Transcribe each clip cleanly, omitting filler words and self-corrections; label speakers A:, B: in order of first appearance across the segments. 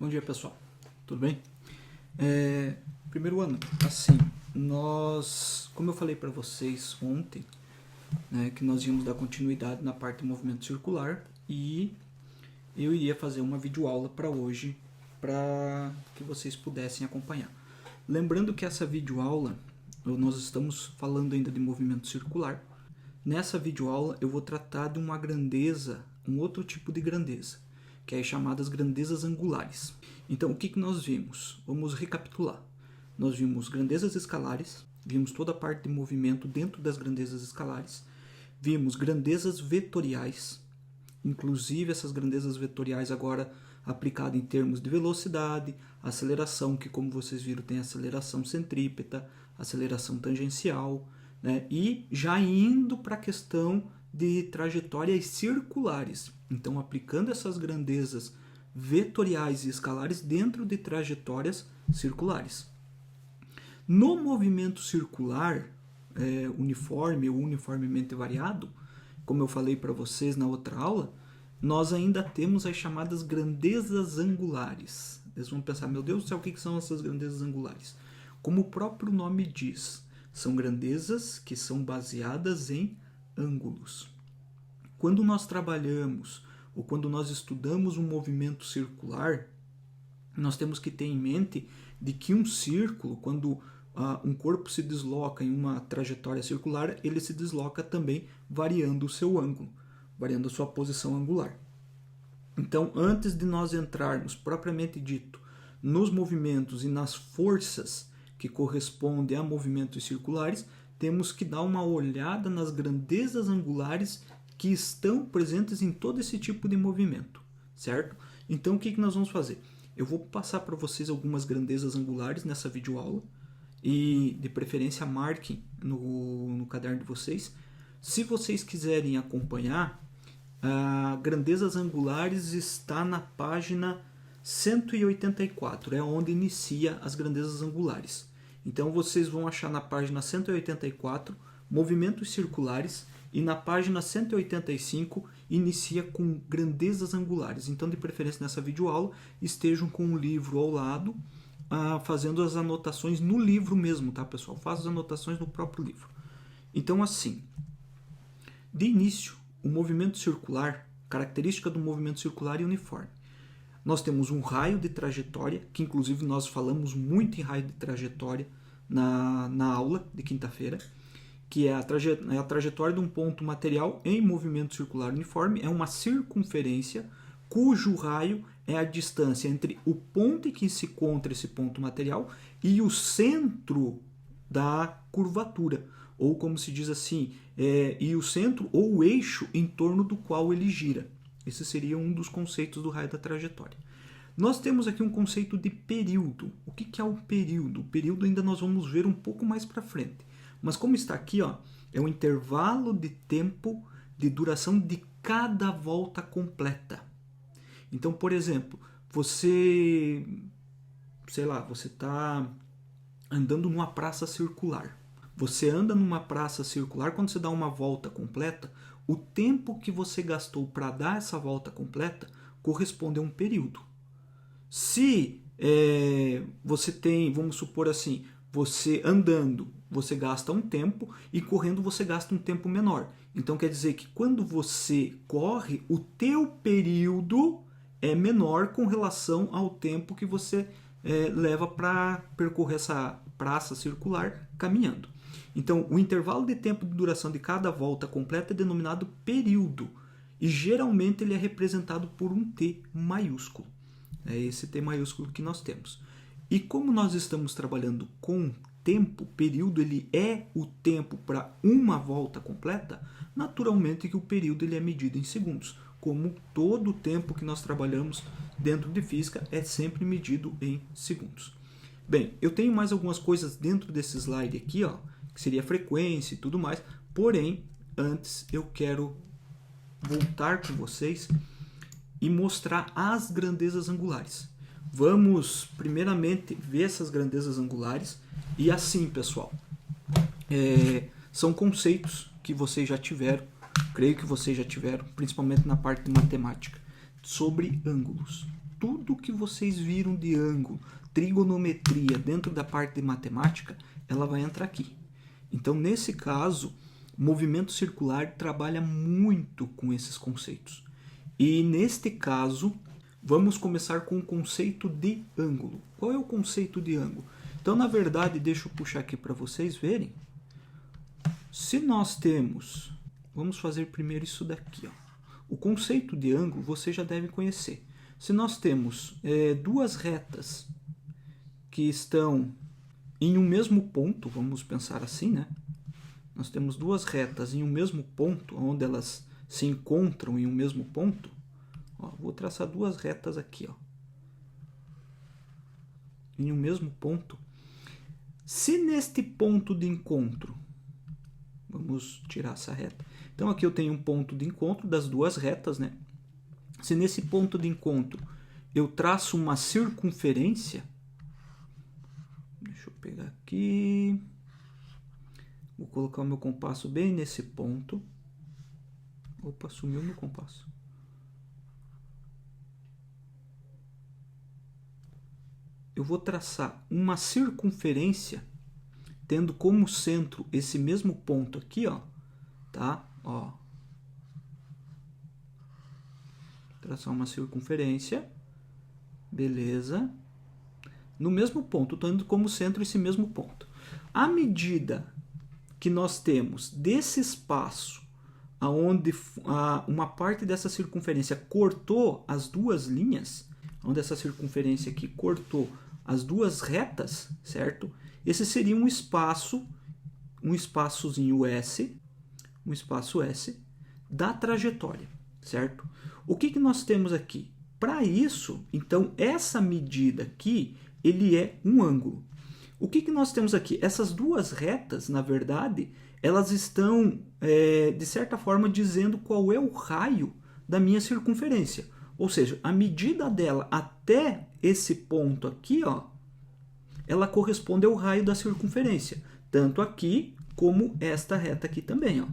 A: Bom dia, pessoal. Tudo bem? Primeiro ano, assim, como eu falei para vocês ontem, né, que nós íamos dar continuidade na parte do movimento circular e eu iria fazer uma videoaula para hoje, para que vocês pudessem acompanhar. Lembrando que essa videoaula, nós estamos falando ainda de movimento circular. Nessa videoaula eu vou tratar de uma grandeza, um outro tipo de grandeza, que é chamadas grandezas angulares. Então, o que nós vimos? Vamos recapitular. Nós vimos grandezas escalares, vimos toda a parte de movimento dentro das grandezas escalares, vimos grandezas vetoriais, inclusive essas grandezas vetoriais agora aplicadas em termos de velocidade, aceleração, que como vocês viram tem aceleração centrípeta, aceleração tangencial, né? E já indo para a questão de trajetórias circulares. Então, aplicando essas grandezas vetoriais e escalares dentro de trajetórias circulares. No movimento circular uniforme ou uniformemente variado, como eu falei para vocês na outra aula, nós ainda temos as chamadas grandezas angulares. Eles vão pensar, meu Deus do céu, o que são essas grandezas angulares? Como o próprio nome diz, são grandezas que são baseadas em ângulos. Quando nós trabalhamos ou quando nós estudamos um movimento circular, nós temos que ter em mente de que um círculo, quando um corpo se desloca em uma trajetória circular, ele se desloca também variando o seu ângulo, variando a sua posição angular. Então, antes de nós entrarmos, propriamente dito, nos movimentos e nas forças que correspondem a movimentos circulares, temos que dar uma olhada nas grandezas angulares que estão presentes em todo esse tipo de movimento, certo? Então, o que nós vamos fazer? Eu vou passar para vocês algumas grandezas angulares nessa videoaula e, de preferência, marquem no caderno de vocês. Se vocês quiserem acompanhar, grandezas angulares está na página 184, é onde inicia as grandezas angulares. Então, vocês vão achar na página 184 movimentos circulares e na página 185 inicia com grandezas angulares. Então, de preferência nessa videoaula, estejam com o livro ao lado, fazendo as anotações no livro mesmo, tá, pessoal? Faz as anotações no próprio livro. Então, assim, de início, o movimento circular, característica do movimento circular e uniforme. Nós temos um raio de trajetória, que inclusive nós falamos muito em raio de trajetória na aula de quinta-feira, que é a trajetória de um ponto material em movimento circular uniforme, é uma circunferência cujo raio é a distância entre o ponto em que se encontra esse ponto material e o centro da curvatura, ou como se diz assim, e o centro ou o eixo em torno do qual ele gira. Esse seria um dos conceitos do raio da trajetória. Nós temos aqui um conceito de período. O que é o período? O período ainda nós vamos ver um pouco mais para frente. Mas como está aqui, ó, é o intervalo de tempo de duração de cada volta completa. Então, por exemplo, você está andando numa praça circular. Você anda numa praça circular, quando você dá uma volta completa, o tempo que você gastou para dar essa volta completa corresponde a um período. Se você tem, vamos supor assim, você andando, você gasta um tempo e correndo você gasta um tempo menor. Então quer dizer que quando você corre, o teu período é menor com relação ao tempo que você leva para percorrer essa praça circular caminhando. Então, o intervalo de tempo de duração de cada volta completa é denominado período e geralmente ele é representado por um T maiúsculo. É esse T maiúsculo que nós temos. E como nós estamos trabalhando com tempo, período ele é o tempo para uma volta completa, naturalmente que o período ele é medido em segundos. Como todo o tempo que nós trabalhamos dentro de física é sempre medido em segundos. Bem, eu tenho mais algumas coisas dentro desse slide aqui, ó, que seria frequência e tudo mais, porém, antes eu quero voltar com vocês e mostrar as grandezas angulares. Vamos primeiramente ver essas grandezas angulares e assim, pessoal, são conceitos que vocês já tiveram, creio que vocês já tiveram, principalmente na parte de matemática, sobre ângulos. tudo que vocês viram de ângulo, trigonometria dentro da parte de matemática, ela vai entrar aqui. Então, nesse caso, movimento circular trabalha muito com esses conceitos. E neste caso, vamos começar com o conceito de ângulo. Qual é o conceito de ângulo? Então, na verdade, deixa eu puxar aqui para vocês verem. Se nós temos... Vamos fazer primeiro isso daqui, ó. O conceito de ângulo você já deve conhecer. Se nós temos duas retas que estão em um mesmo ponto, vamos pensar assim, né? Nós temos duas retas em um mesmo ponto, onde elas se encontram em um mesmo ponto. Ó, vou traçar duas retas aqui, ó, em um mesmo ponto. Se neste ponto de encontro, vamos tirar essa reta. Então aqui eu tenho um ponto de encontro das duas retas, né? Se nesse ponto de encontro eu traço uma circunferência, deixa eu pegar aqui, vou colocar o meu compasso bem nesse ponto. Opa, sumiu meu compasso. Eu vou traçar uma circunferência tendo como centro esse mesmo ponto aqui, ó, tá? Ó. Traçar uma circunferência, beleza? No mesmo ponto, estou indo como centro esse mesmo ponto. À medida que nós temos desse espaço, aonde uma parte dessa circunferência cortou as duas linhas, onde essa circunferência aqui cortou as duas retas, certo? Esse seria um espaçozinho S, um espaço S da trajetória, certo? O que nós temos aqui? Para isso, então, essa medida aqui, ele é um ângulo. O que nós temos aqui? Essas duas retas, na verdade, elas estão, de certa forma, dizendo qual é o raio da minha circunferência. Ou seja, a medida dela até esse ponto aqui, ó, ela corresponde ao raio da circunferência, tanto aqui como esta reta aqui também, ó.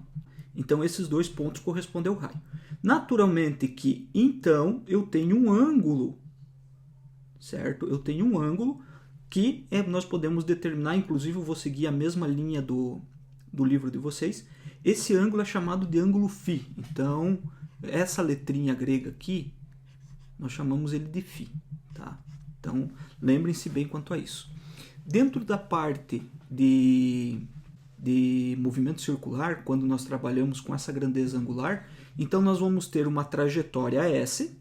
A: Então, esses dois pontos correspondem ao raio. Naturalmente que, então, eu tenho um ângulo, certo? Eu tenho um ângulo que nós podemos determinar, inclusive eu vou seguir a mesma linha do livro de vocês. Esse ângulo é chamado de ângulo φ. Então, essa letrinha grega aqui, nós chamamos ele de φ, tá? Então, lembrem-se bem quanto a isso. Dentro da parte de movimento circular, quando nós trabalhamos com essa grandeza angular, então nós vamos ter uma trajetória S,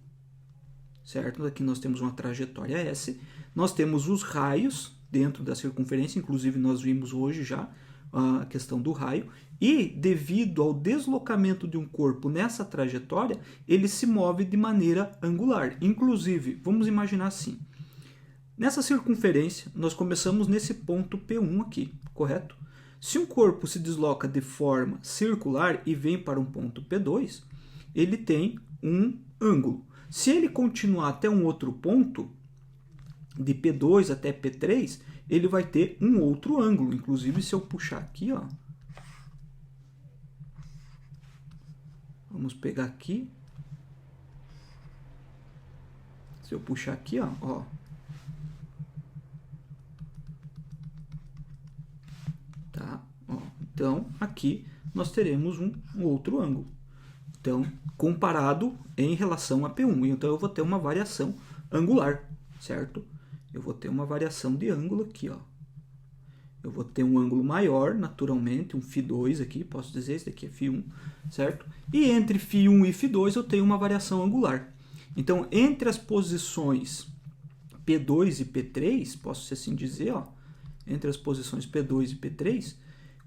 A: certo? Aqui nós temos uma trajetória S, nós temos os raios dentro da circunferência, inclusive nós vimos hoje já a questão do raio, e devido ao deslocamento de um corpo nessa trajetória, ele se move de maneira angular. Inclusive, vamos imaginar assim, nessa circunferência, nós começamos nesse ponto P1 aqui, correto? Se um corpo se desloca de forma circular e vem para um ponto P2, ele tem um ângulo. Se ele continuar até um outro ponto, de P2 até P3, ele vai ter um outro ângulo. Inclusive, se eu puxar aqui, ó, vamos pegar aqui. Se eu puxar aqui, ó, tá? Ó, então, aqui nós teremos um outro ângulo. Então, comparado em relação a P1. Então, eu vou ter uma variação angular, certo? Eu vou ter uma variação de ângulo aqui, ó. Eu vou ter um ângulo maior, naturalmente, um φ2 aqui, posso dizer, esse daqui é φ1, certo? E entre φ1 e φ2 eu tenho uma variação angular. Então, entre as posições P2 e P3, posso assim dizer, ó, entre as posições P2 e P3,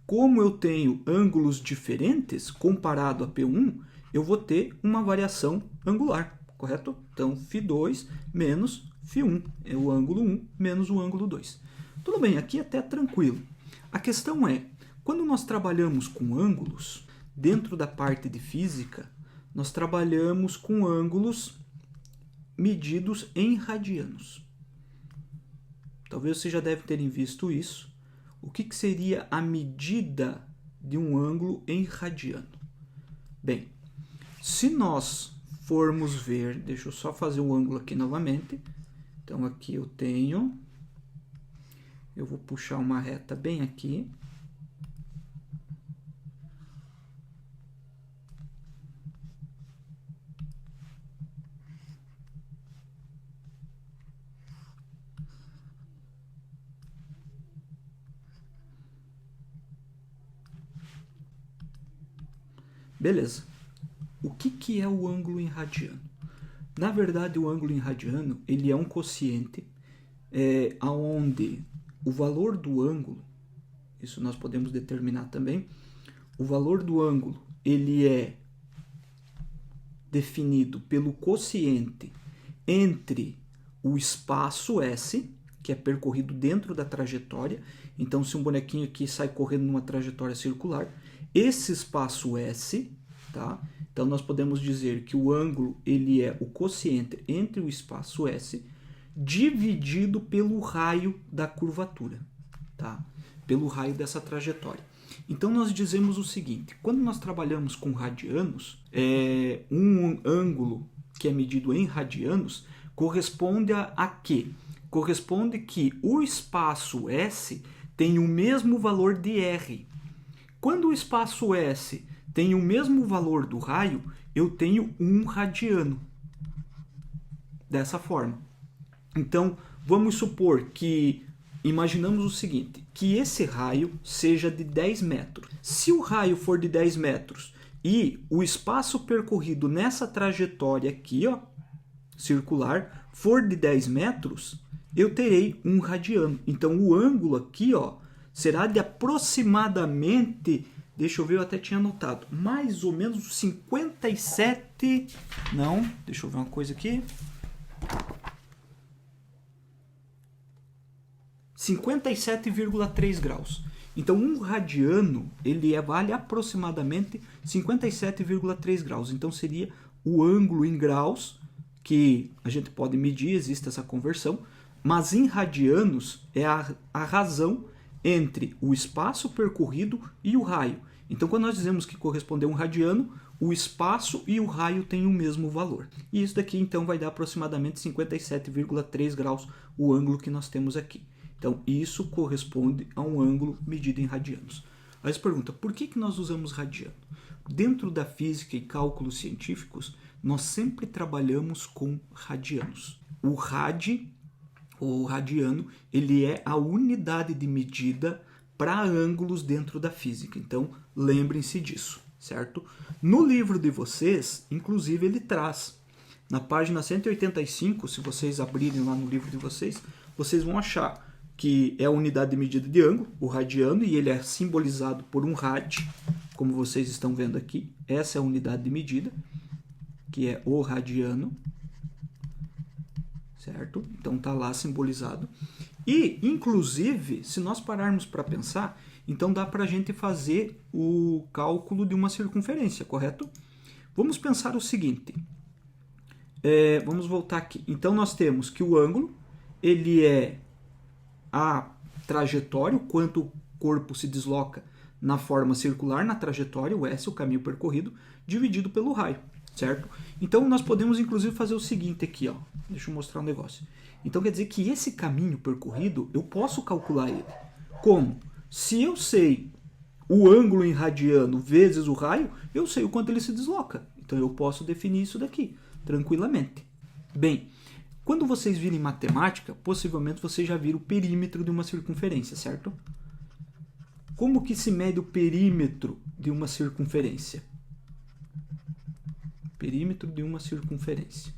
A: como eu tenho ângulos diferentes comparado a P1, eu vou ter uma variação angular, correto? Então, φ2 menos φ1, é o ângulo 1 menos o ângulo 2. Tudo bem, aqui até tranquilo. A questão é, quando nós trabalhamos com ângulos, dentro da parte de física, nós trabalhamos com ângulos medidos em radianos. Talvez vocês já devem terem visto isso. O que seria a medida de um ângulo em radiano? Bem, se nós formos ver, deixa eu só fazer o ângulo aqui novamente. Então aqui eu vou puxar uma reta bem aqui. Beleza. O que é o ângulo em radiano? Na verdade, o ângulo em radiano ele é um quociente onde o valor do ângulo, isso nós podemos determinar também, o valor do ângulo ele é definido pelo quociente entre o espaço S, que é percorrido dentro da trajetória. Então, se um bonequinho aqui sai correndo numa trajetória circular, esse espaço S, tá? Então, nós podemos dizer que o ângulo ele é o quociente entre o espaço S dividido pelo raio da curvatura, tá? Pelo raio dessa trajetória. Então, nós dizemos o seguinte, quando nós trabalhamos com radianos, um ângulo que é medido em radianos corresponde a quê? Corresponde que o espaço S tem o mesmo valor de R. Quando o espaço S tem o mesmo valor do raio, eu tenho 1 radiano. Dessa forma. Então, vamos supor que, imaginamos o seguinte, que esse raio seja de 10 metros. Se o raio for de 10 metros e o espaço percorrido nessa trajetória aqui, ó, circular, for de 10 metros, eu terei 1 radiano. Então, o ângulo aqui, ó, será de aproximadamente, deixa eu ver, eu até tinha anotado, mais ou menos 57, não, deixa eu ver uma coisa aqui, 57,3 graus. Então, 1 radiano, ele vale aproximadamente 57,3 graus. Então, seria o ângulo em graus, que a gente pode medir, existe essa conversão, mas em radianos é a razão entre o espaço percorrido e o raio. Então, quando nós dizemos que corresponde a 1 radiano, o espaço e o raio têm o mesmo valor. E isso daqui, então, vai dar aproximadamente 57,3 graus, o ângulo que nós temos aqui. Então, isso corresponde a um ângulo medido em radianos. Aí você pergunta, por que nós usamos radiano? Dentro da física e cálculos científicos, nós sempre trabalhamos com radianos. O radiano, ele é a unidade de medida para ângulos dentro da física. Então, lembrem-se disso, certo? No livro de vocês, inclusive, ele traz. Na página 185, se vocês abrirem lá no livro de vocês, vocês vão achar que é a unidade de medida de ângulo, o radiano, e ele é simbolizado por um rad, como vocês estão vendo aqui. Essa é a unidade de medida, que é o radiano, certo? Então tá lá simbolizado. E, inclusive, se nós pararmos para pensar, então dá para a gente fazer o cálculo de uma circunferência, correto? Vamos pensar o seguinte. Vamos voltar aqui. Então nós temos que o ângulo, ele é a trajetória, o quanto o corpo se desloca na forma circular, na trajetória, o S, o caminho percorrido, dividido pelo raio, certo? Então, nós podemos, inclusive, fazer o seguinte aqui, ó. Deixa eu mostrar um negócio. Então, quer dizer que esse caminho percorrido, eu posso calcular ele. Como? Se eu sei o ângulo em radiano vezes o raio, eu sei o quanto ele se desloca. Então, eu posso definir isso daqui, tranquilamente. Bem, quando vocês virem matemática, possivelmente vocês já viram o perímetro de uma circunferência, certo? Como que se mede o perímetro de uma circunferência? Perímetro de uma circunferência.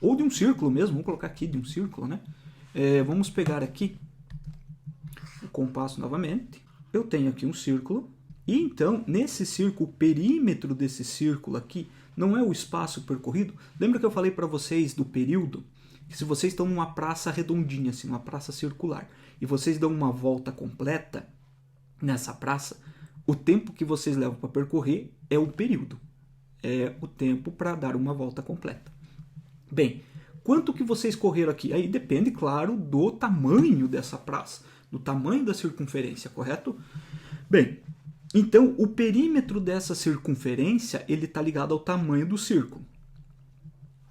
A: Ou de um círculo mesmo, vamos colocar aqui de um círculo, né? Vamos pegar aqui o compasso novamente. Eu tenho aqui um círculo. E então, nesse círculo, o perímetro desse círculo aqui não é o espaço percorrido. Lembra que eu falei para vocês do período? Que se vocês estão numa praça redondinha, assim, uma praça circular, e vocês dão uma volta completa nessa praça, o tempo que vocês levam para percorrer é o período. É o tempo para dar uma volta completa. Bem, quanto que vocês correram aqui? Aí depende, claro, do tamanho dessa praça, do tamanho da circunferência, correto? Bem, então o perímetro dessa circunferência ele está ligado ao tamanho do círculo.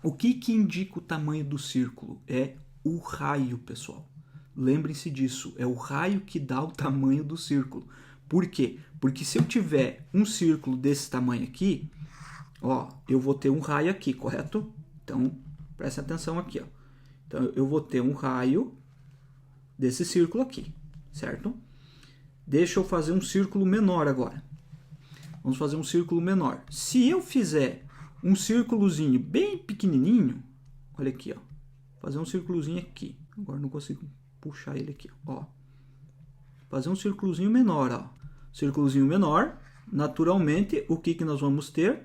A: O que indica o tamanho do círculo? É o raio, pessoal. Lembrem-se disso, é o raio que dá o tamanho do círculo. Por quê? Porque se eu tiver um círculo desse tamanho aqui, ó, eu vou ter um raio aqui, correto? Então, presta atenção aqui, ó. Então, eu vou ter um raio desse círculo aqui, certo? Deixa eu fazer um círculo menor agora. Vamos fazer um círculo menor. Se eu fizer um círculozinho bem pequenininho, olha aqui, ó. Fazer um círculozinho aqui. Agora não consigo puxar ele aqui, ó. Fazer um círculozinho menor, ó. Círculozinho menor, naturalmente, o que nós vamos ter?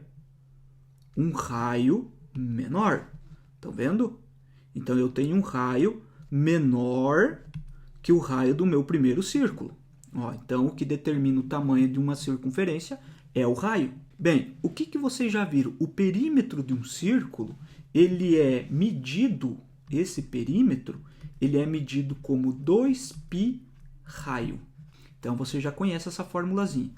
A: Um raio menor. Estão vendo? Então, eu tenho um raio menor que o raio do meu primeiro círculo. Ó, então, o que determina o tamanho de uma circunferência é o raio. Bem, o que vocês já viram? O perímetro de um círculo, ele é medido, esse perímetro, ele é medido como 2π raio. Então, você já conhece essa formulazinha.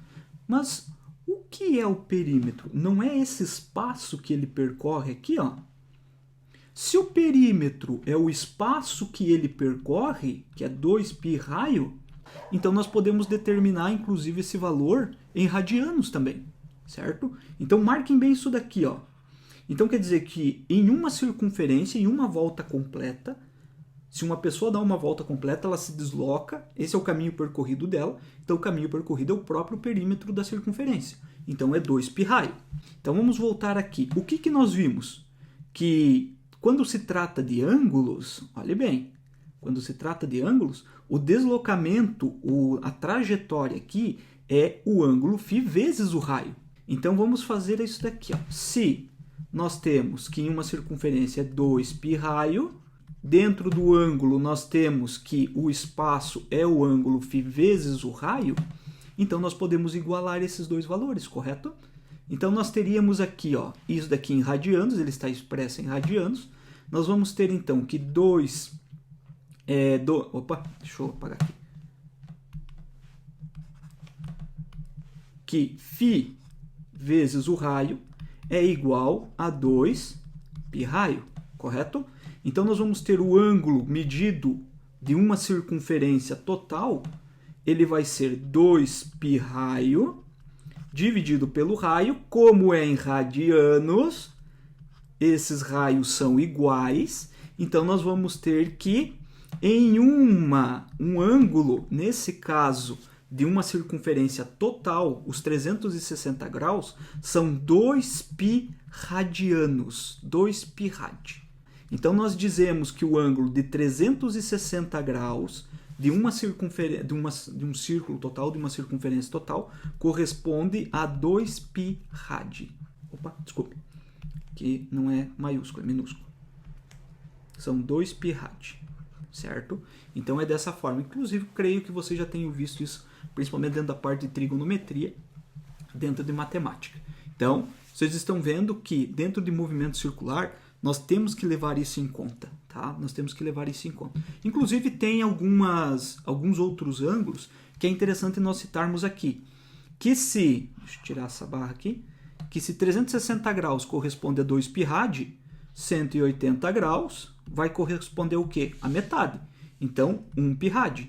A: Mas o que é o perímetro? Não é esse espaço que ele percorre aqui, ó? Se o perímetro é o espaço que ele percorre, que é 2π raio, então nós podemos determinar, inclusive, esse valor em radianos também, certo? Então, marquem bem isso daqui, ó. Então, quer dizer que em uma circunferência, em uma volta completa, se uma pessoa dá uma volta completa, ela se desloca, esse é o caminho percorrido dela, então o caminho percorrido é o próprio perímetro da circunferência. Então, é 2π raio. Então, vamos voltar aqui. O que nós vimos? Que quando se trata de ângulos, olhe bem, quando se trata de ângulos, o deslocamento, a trajetória aqui é o ângulo φ vezes o raio. Então, vamos fazer isso daqui, ó. Se nós temos que em uma circunferência é 2π raio, dentro do ângulo nós temos que o espaço é o ângulo φ vezes o raio, então nós podemos igualar esses dois valores, correto? Então, nós teríamos aqui, ó, isso daqui em radianos, ele está expresso em radianos. Nós vamos ter, então, que opa, deixa eu apagar aqui. Que φ vezes o raio é igual a 2π raio, correto? Então, nós vamos ter o ângulo medido de uma circunferência total, ele vai ser 2π raio, dividido pelo raio, como é em radianos, esses raios são iguais, então nós vamos ter que, em um ângulo, nesse caso, de uma circunferência total, os 360 graus, são 2π radianos, 2π rad. Então, nós dizemos que o ângulo de 360 graus de um círculo total, de uma circunferência total, corresponde a 2π rad. Opa, desculpe, que não é maiúsculo, é minúsculo. São 2π rad, certo? Então é dessa forma. Inclusive, creio que você já tenha visto isso, principalmente dentro da parte de trigonometria, dentro de matemática. Então, vocês estão vendo que dentro de movimento circular, nós temos que levar isso em conta, tá? Nós temos que levar isso em conta. Inclusive, tem alguns outros ângulos que é interessante nós citarmos aqui. Que se, deixa eu tirar essa barra aqui, que se 360 graus corresponde a 2π rad, 180 graus vai corresponder ao quê? A metade. Então, 1π rad.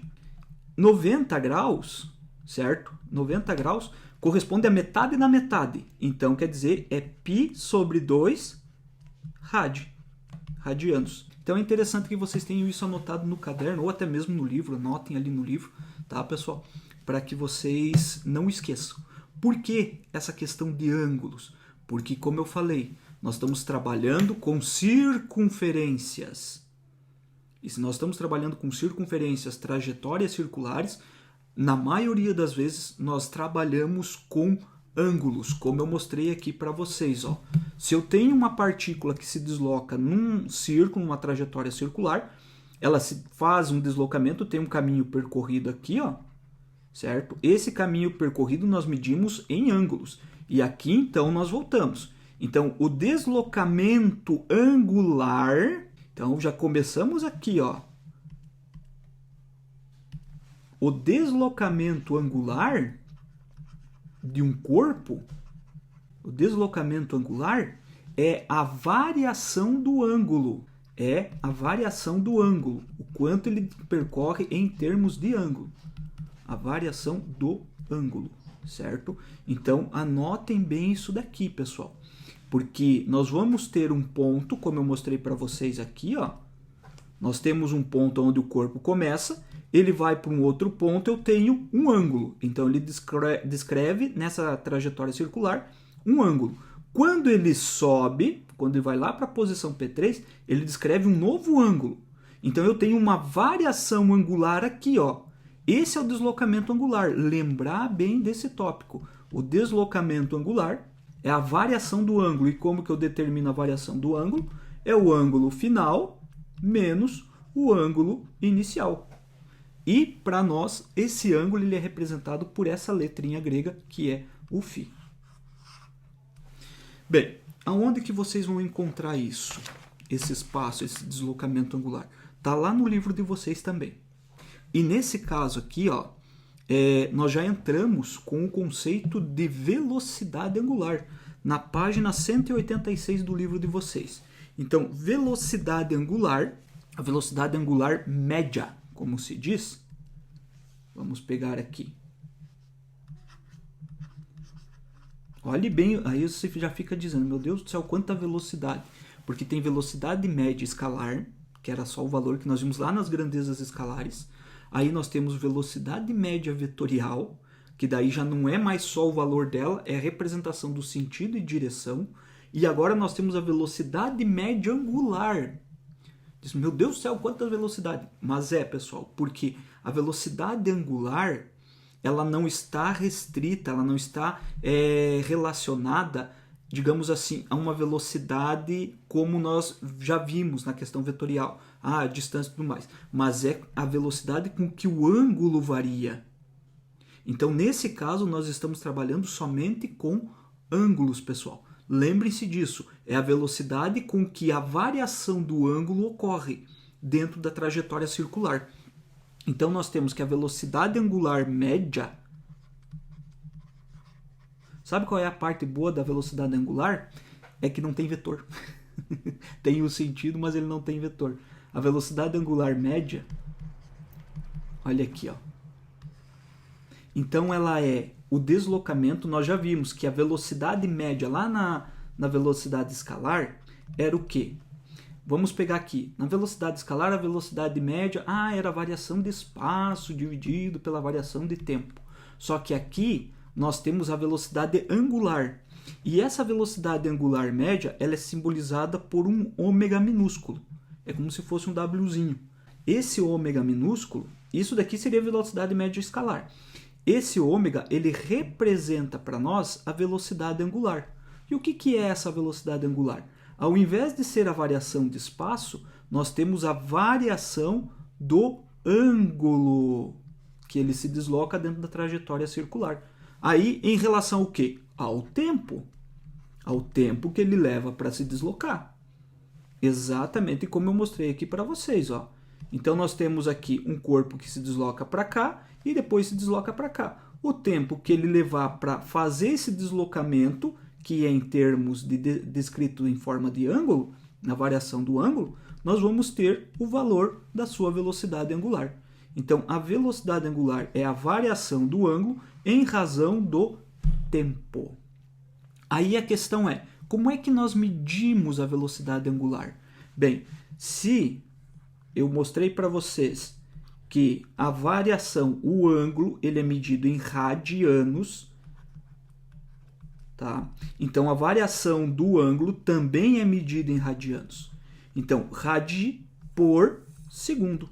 A: 90 graus, certo? 90 graus corresponde a metade da metade. Então, quer dizer, é π sobre 2 radianos. Então é interessante que vocês tenham isso anotado no caderno ou até mesmo no livro, anotem ali no livro, tá, pessoal? Para que vocês não esqueçam. Por que essa questão de ângulos? Porque, como eu falei, nós estamos trabalhando com circunferências. E se nós estamos trabalhando com circunferências, trajetórias circulares, na maioria das vezes nós trabalhamos com ângulos, como eu mostrei aqui para vocês, ó. Se eu tenho uma partícula que se desloca num círculo, numa trajetória circular, ela se faz um deslocamento, tem um caminho percorrido aqui, ó, certo? Esse caminho percorrido nós medimos em ângulos. E aqui, então, nós voltamos. Então, o deslocamento angular, então já começamos aqui, ó. O deslocamento angular de um corpo, o deslocamento angular, é a variação do ângulo. É a variação do ângulo. O quanto ele percorre em termos de ângulo. A variação do ângulo, certo? Então, anotem bem isso daqui, pessoal. Porque nós vamos ter um ponto, como eu mostrei para vocês aqui, ó. Nós temos um ponto onde o corpo começa, ele vai para um outro ponto, eu tenho um ângulo. Então, ele descreve nessa trajetória circular um ângulo. Quando ele sobe, quando ele vai lá para a posição P3, ele descreve um novo ângulo. Então, eu tenho uma variação angular aqui, ó. Esse é o deslocamento angular. Lembrar bem desse tópico. O deslocamento angular é a variação do ângulo. E como que eu determino a variação do ângulo? É o ângulo final menos o ângulo inicial. E, para nós, esse ângulo ele é representado por essa letrinha grega, que é o φ. Bem, aonde que vocês vão encontrar isso? Esse espaço, esse deslocamento angular? Está lá no livro de vocês também. E nesse caso aqui, ó, nós já entramos com o conceito de velocidade angular, na página 186 do livro de vocês. Então, velocidade angular, a velocidade angular média, como se diz. Vamos pegar aqui. Olhe bem, aí você já fica dizendo, meu Deus do céu, quanta velocidade. Porque tem velocidade média escalar, que era só o valor que nós vimos lá nas grandezas escalares. Aí nós temos velocidade média vetorial, que daí já não é mais só o valor dela, é a representação do sentido e direção. E agora nós temos a velocidade média angular. Diz, meu Deus do céu, quanta velocidade! Mas pessoal, porque a velocidade angular, ela não está restrita, ela não está relacionada, digamos assim, a uma velocidade como nós já vimos na questão vetorial, a distância e tudo mais. Mas é a velocidade com que o ângulo varia. Então, nesse caso, nós estamos trabalhando somente com ângulos, pessoal. Lembrem-se disso, é a velocidade com que a variação do ângulo ocorre dentro da trajetória circular. Então, nós temos que a velocidade angular média... Sabe qual é a parte boa da velocidade angular? É que não tem vetor. Tem o sentido, mas ele não tem vetor. A velocidade angular média, olha aqui, ó. Então, ela é o deslocamento, nós já vimos que a velocidade média lá na velocidade escalar era o quê? Vamos pegar aqui, na velocidade escalar, a velocidade média, era a variação de espaço dividido pela variação de tempo. Só que aqui nós temos a velocidade angular. E essa velocidade angular média, ela é simbolizada por um ômega minúsculo. É como se fosse um Wzinho. Esse ômega minúsculo, isso daqui seria a velocidade média escalar. Esse ômega, ele representa para nós a velocidade angular. E o que é essa velocidade angular? Ao invés de ser a variação de espaço, nós temos a variação do ângulo que ele se desloca dentro da trajetória circular. Aí, em relação ao quê? Ao tempo. Ao tempo que ele leva para se deslocar. Exatamente como eu mostrei aqui para vocês, ó. Então, nós temos aqui um corpo que se desloca para cá e depois se desloca para cá. O tempo que ele levar para fazer esse deslocamento, que é em termos descrito em forma de ângulo, na variação do ângulo, nós vamos ter o valor da sua velocidade angular. Então, a velocidade angular é a variação do ângulo em razão do tempo. Aí a questão é, como é que nós medimos a velocidade angular? Bem, se eu mostrei para vocês que a variação, o ângulo, ele é medido em radianos, tá? Então, a variação do ângulo também é medida em radianos. Então, rad por segundo.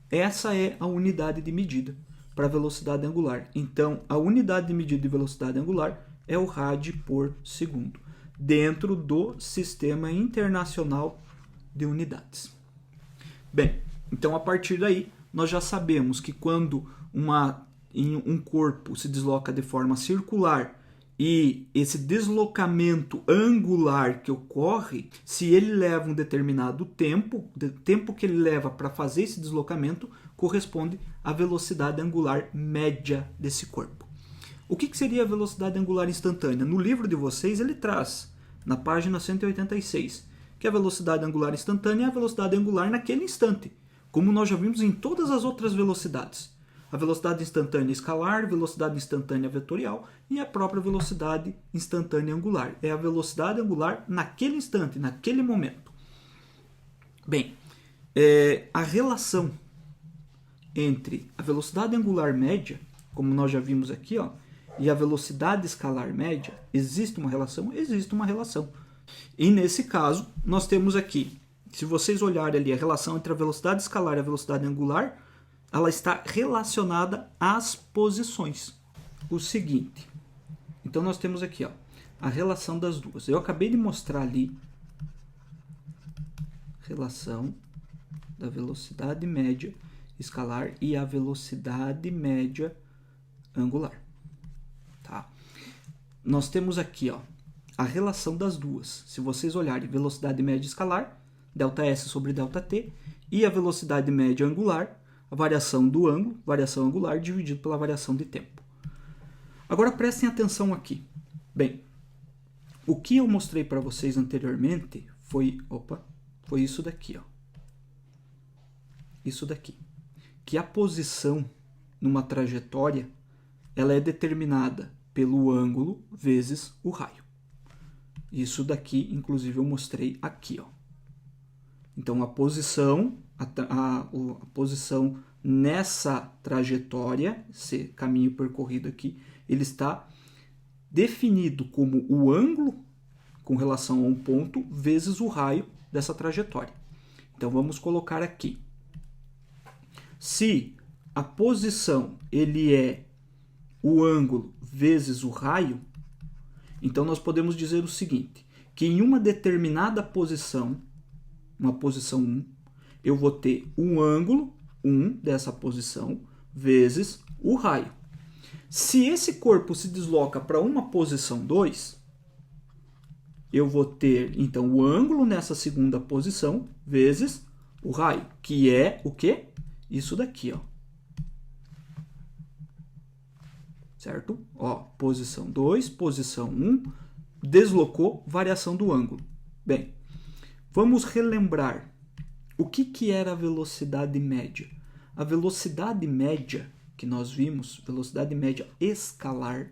A: Essa é a unidade de medida para a velocidade angular. Então, a unidade de medida de velocidade angular é o rad por segundo, dentro do Sistema Internacional de Unidades. Bem, então a partir daí, nós já sabemos que quando um corpo se desloca de forma circular e esse deslocamento angular que ocorre, se ele leva um determinado tempo, o tempo que ele leva para fazer esse deslocamento corresponde à velocidade angular média desse corpo. O que seria a velocidade angular instantânea? No livro de vocês ele traz na página 186, que a velocidade angular instantânea é a velocidade angular naquele instante, como nós já vimos em todas as outras velocidades. A velocidade instantânea escalar, velocidade instantânea vetorial e a própria velocidade instantânea angular. É a velocidade angular naquele instante, naquele momento. Bem, a relação entre a velocidade angular média, como nós já vimos aqui, ó, e a velocidade escalar média, existe uma relação? Existe uma relação. E nesse caso, nós temos aqui, se vocês olharem ali a relação entre a velocidade escalar e a velocidade angular, ela está relacionada às posições. O seguinte, então nós temos aqui, ó, a relação das duas. Eu acabei de mostrar ali relação da velocidade média escalar e a velocidade média angular. Tá? Nós temos aqui, ó, a relação das duas. Se vocês olharem velocidade média escalar, ΔS sobre ΔT, e a velocidade média angular, a variação do ângulo, variação angular, dividido pela variação de tempo. Agora prestem atenção aqui. Bem, o que eu mostrei para vocês anteriormente foi isso daqui, ó. Isso daqui. Que a posição numa trajetória, ela é determinada pelo ângulo vezes o raio. Isso daqui, inclusive, eu mostrei aqui, ó. Então, a posição nessa trajetória, esse caminho percorrido aqui, ele está definido como o ângulo com relação a um ponto vezes o raio dessa trajetória. Então, vamos colocar aqui. Se a posição ele é o ângulo vezes o raio, então nós podemos dizer o seguinte, que em uma determinada posição, uma posição 1, eu vou ter um ângulo 1 dessa posição vezes o raio. Se esse corpo se desloca para uma posição 2, eu vou ter, então, o ângulo nessa segunda posição vezes o raio, que é o quê? Isso daqui, ó. Certo? Ó, posição 2, posição 1, deslocou, variação do ângulo. Bem, vamos relembrar o que era a velocidade média. A velocidade média que nós vimos, velocidade média escalar,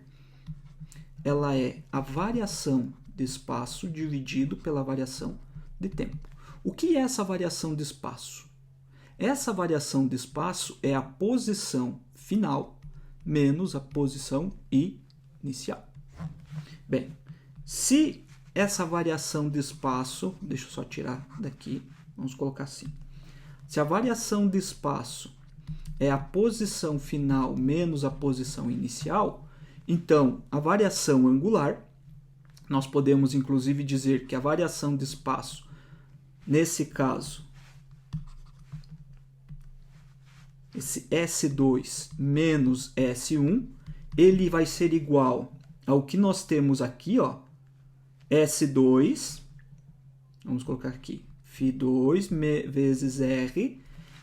A: ela é a variação de espaço dividido pela variação de tempo. O que é essa variação de espaço? Essa variação de espaço é a posição final menos a posição inicial. Bem, se essa variação de espaço, deixa eu só tirar daqui, vamos colocar assim. Se a variação de espaço é a posição final menos a posição inicial, então a variação angular, nós podemos inclusive dizer que a variação de espaço, nesse caso, esse S2 menos S1, ele vai ser igual ao que nós temos aqui, ó, S2, vamos colocar aqui, Φ2 vezes R,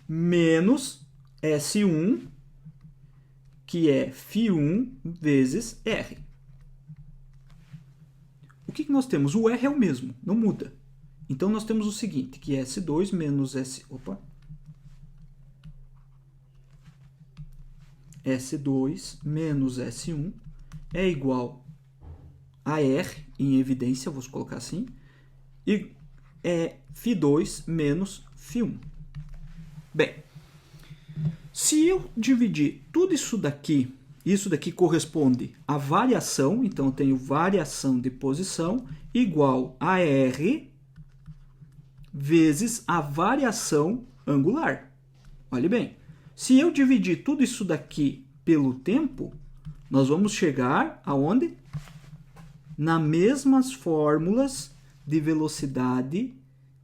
A: menos S1, que é Φ1 vezes R. O que nós temos? O R é o mesmo, não muda. Então, nós temos o seguinte, que S2 menos S2 menos S1 é igual a R, em evidência, vou colocar assim, e é Φ2 menos Φ1. Bem, se eu dividir tudo isso daqui corresponde à variação, então eu tenho variação de posição igual a R vezes a variação angular. Olhe bem, se eu dividir tudo isso daqui pelo tempo, nós vamos chegar aonde? Nas mesmas fórmulas de velocidade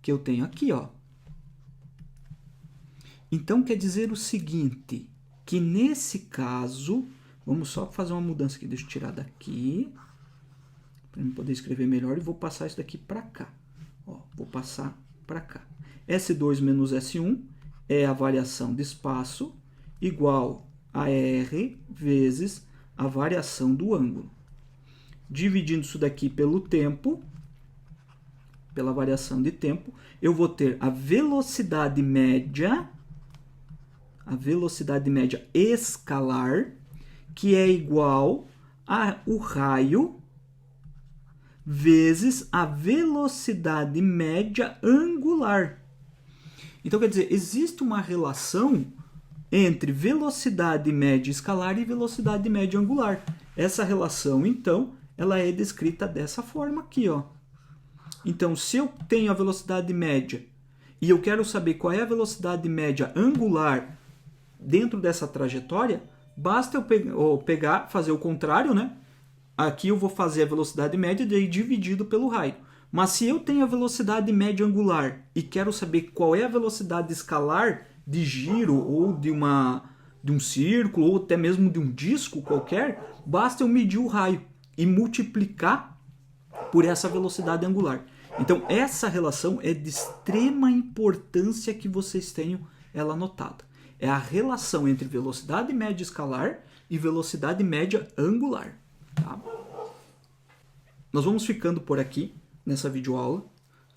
A: que eu tenho aqui, ó. Então, quer dizer o seguinte, que nesse caso, vamos só fazer uma mudança aqui, deixa eu tirar daqui, para eu poder escrever melhor, e vou passar isso daqui para cá. Ó, vou passar para cá. S2 menos S1 é a variação de espaço igual a R vezes a variação do ângulo. Dividindo isso daqui pelo tempo, pela variação de tempo, eu vou ter a velocidade média escalar, que é igual ao raio vezes a velocidade média angular. Então, quer dizer, existe uma relação entre velocidade média escalar e velocidade média angular. Essa relação, então, ela é descrita dessa forma aqui, ó. Então, se eu tenho a velocidade média e eu quero saber qual é a velocidade média angular dentro dessa trajetória, basta eu pegar, fazer o contrário, né? Aqui eu vou fazer a velocidade média daí dividido pelo raio. Mas se eu tenho a velocidade média angular e quero saber qual é a velocidade escalar de giro ou de um círculo ou até mesmo de um disco qualquer, basta eu medir o raio e multiplicar por essa velocidade angular. Então essa relação é de extrema importância que vocês tenham ela anotada. É a relação entre velocidade média escalar e velocidade média angular. Tá? Nós vamos ficando por aqui nessa videoaula,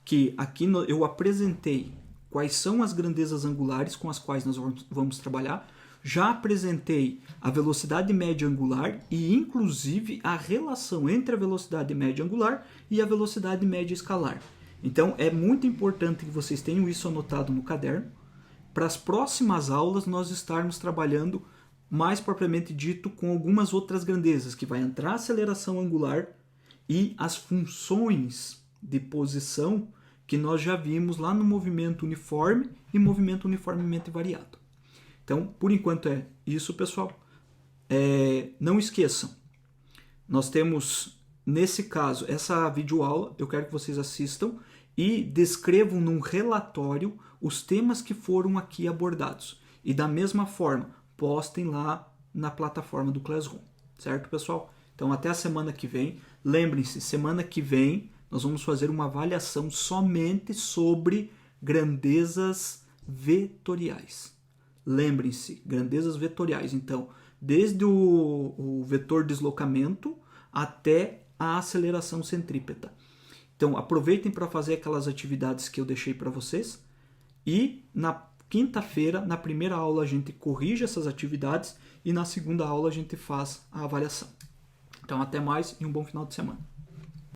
A: que aqui eu apresentei quais são as grandezas angulares com as quais nós vamos trabalhar. Já apresentei a velocidade média angular e, inclusive, a relação entre a velocidade média angular e a velocidade média escalar. Então, é muito importante que vocês tenham isso anotado no caderno. Para as próximas aulas, nós estarmos trabalhando mais propriamente dito com algumas outras grandezas, que vai entrar a aceleração angular e as funções de posição que nós já vimos lá no movimento uniforme e movimento uniformemente variado. Então, por enquanto é isso, pessoal. Não esqueçam, nós temos, nesse caso, essa videoaula, eu quero que vocês assistam e descrevam num relatório os temas que foram aqui abordados. E da mesma forma, postem lá na plataforma do Classroom. Certo, pessoal? Então, até a semana que vem. Lembrem-se, semana que vem nós vamos fazer uma avaliação somente sobre grandezas vetoriais. Lembrem-se, grandezas vetoriais. Então, desde o vetor deslocamento até a aceleração centrípeta. Então, aproveitem para fazer aquelas atividades que eu deixei para vocês. E na quinta-feira, na primeira aula, a gente corrige essas atividades e na segunda aula a gente faz a avaliação. Então, até mais e um bom final de semana.